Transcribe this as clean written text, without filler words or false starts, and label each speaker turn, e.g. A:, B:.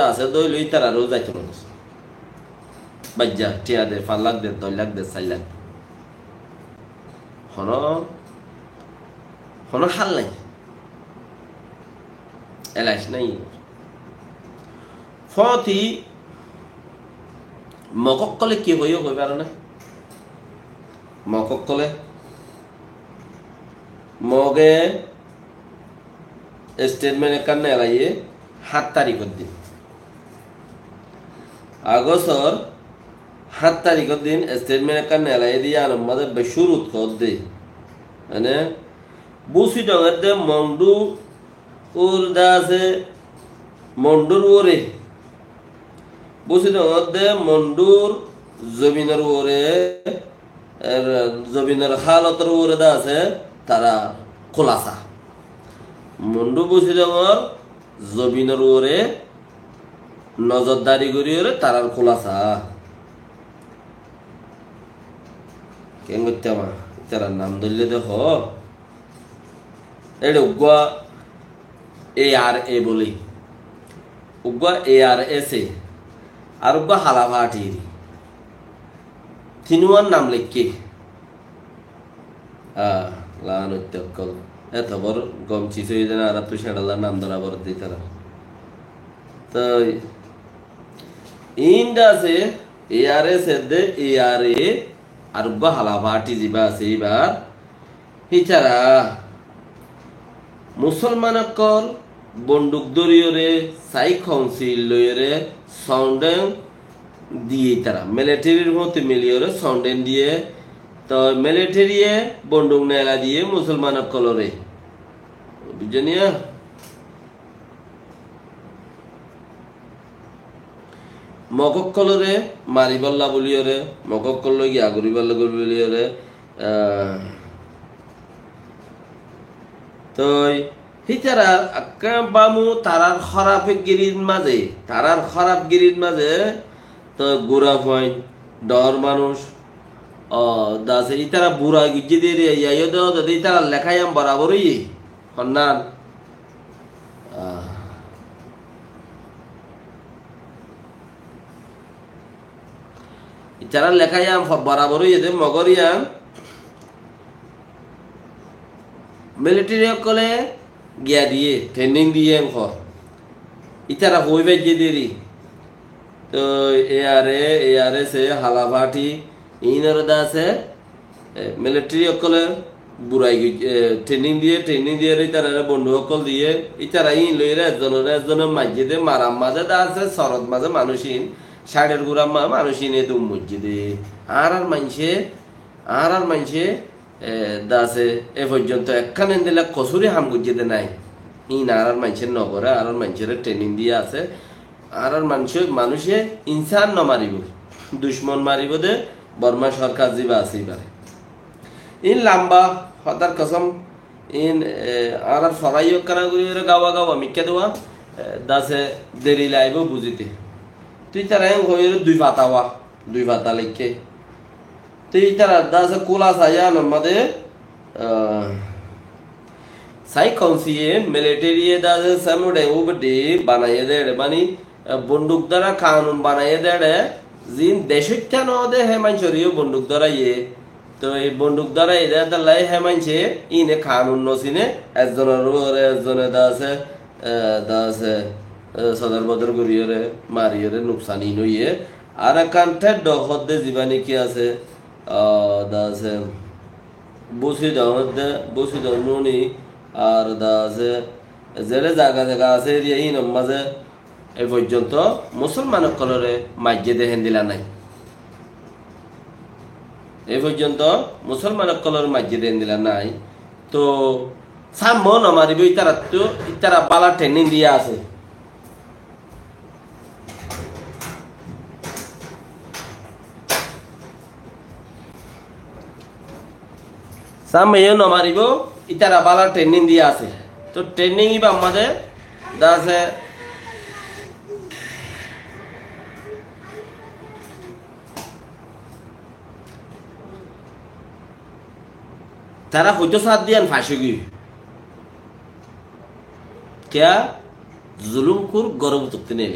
A: আছে দই লই তারা রোজ যাইতো না বাজ্জা টিয়া দে 5 লাখ দে 10 লাখ দে 4 লাখ হন হন হাল নাই এলাইস নাই ফতি মকক কলে কি হইও কই পারে না মকক কলে মগে স্টেটমেন্ট কান্নে এলাইয়ে 7 তারিখের দিন আগস্টর 7 তারিখের দিন স্টেটমেন্ট কান্নে এলাইয়ে দিয়ে আমাদের বেশুরুত কর দে মানে বুসি ডঙের দে মন্ডু ওর দাসে মন্ডুর ওরে বুসি ডঙের দে মন্ডুর জমিনের ওরে জমিনের হালতের ওরে দাসে তারা খোলাসা মন্ডু বুসি ডঙর জমিনের ওরে নজরদারি করি ওরে তারার খোলাসা কেন করতে আমার তারা নাম ধরলে দেখ এটা উগ্গা ARA বলি উগ্গা ARSA আর উগ্গা হালাভাটি তিনুয়ার নাম লিখকে লান উত্তকল এত বড় গমচি সই জানা আর তুই সেটালার নাম ধরা বড় দিই তারা তো ইন্ডা আছে ARSA দে ARA আর উগ্গা হালাভাটি যিবা আছে এইবার হিচারা মুসলমানকল বন্দুক দরিয়রে সাই কাউন্সিল লইরে সাউন্ডেন দিয়ে তারা মিলিটারির মতো মিলিয়রে সাউন্ডেন দিয়ে তো মিলিটারিয়ে বন্দুক নেলা দিয়ে মুসলমানকলরে বুঝনিয়া মককলরে মারিবাল্লা বলিয়রে মককল লই আগরিবাল্লা বলিয়রে তো হিচারা বামু তারার খারাপ গিরির মাঝে তো গুড়া পয়েন্ট ডর মানুষ দাসে ইতারা বুড়া গিজি দিয়ে ইয়াইও দেও যদি ইতারা লেখাই আম বরাবরই হন্নান ইতারা লেখাই আম বরাবরই এদের মগরিয়ান মিলিটারি কলে গিয়া দিয়ে ট্রেনিং দিয়ে ইতারা হইবে গিয়ে দেরি তো ARSA হালাভাটি ইনর দাসে মিলিটারি কলে বুড়াই ট্রেনিং দিয়ে ইতারা বন্ধু সকল দিয়ে ইতারা ইন লইরে একজনের মসজিদে মারাম মাঝে দাসে শরৎ মাঝে মানুষিন ষাটের গুড়া মানুষিন এ তুম মসজিদে আর মানছে দাসে এ পর্যন্ত একখানে দিলে কসুরি হাম গুজিতে নাই ইন আর মানুষের নগরে আর মানুষের ট্রেনিং দিয়ে আছে আর মানুষে ইনসান ন মারিব দুশ্মন মারিব দে বর্মা সরকার যিবা আছে এবারে ইন লাম্বা হতার কসম ইন আর সরাইও কানা করে গাওয়া মিক্কা দেওয়া দাসে দেরি লাইব বুঝিতে তুই তারা হয়ে দুই পাতা লিখে তুই তারা দাসে কোলা সায়া নমাদে সাই কাউন্সিয়ে মিলিটারি দাসে সামুডে উবডে বানাইয়ে দে বানি বন্দুক দ্বারা কানুন বানাইয়ে দে জিন দেশিত্যা ন দে হে মানছরিও বন্দুক দ্বারা ইয়ে তো এই বন্দুক দ্বারা এদে তালাই হে মানছে ইনে কানুন নসিনে একজনের দাসে সদর বদর করিয়রে মারিয়রে নুকসানি নইয়ে আর কান্ঠে ডহদ দে জীবানি কি আছে দাসে বসি নুনি আর দাসে জেলে জায়গা আছে এই মাঝে এ পর্যন্ত মুসলমান কলরে মসজিদে হেন্দিলা নাই এ পর্যন্ত মুসলমান কলর মসজিদে হেন্দিলা নাই তো সাম নমারিব ইতারা বালা ট্রেনিং দিয়ে আছে সামনে নমারিব ইতারা বালা ট্রেনিং দিয়ে আছে তো ট্রেনিং ইবা আমাদের দাসে তারা হইতো সাথ দিয়ান ফাঁসি গি क्या জুলুমকুর গর্ব তুকতে নেই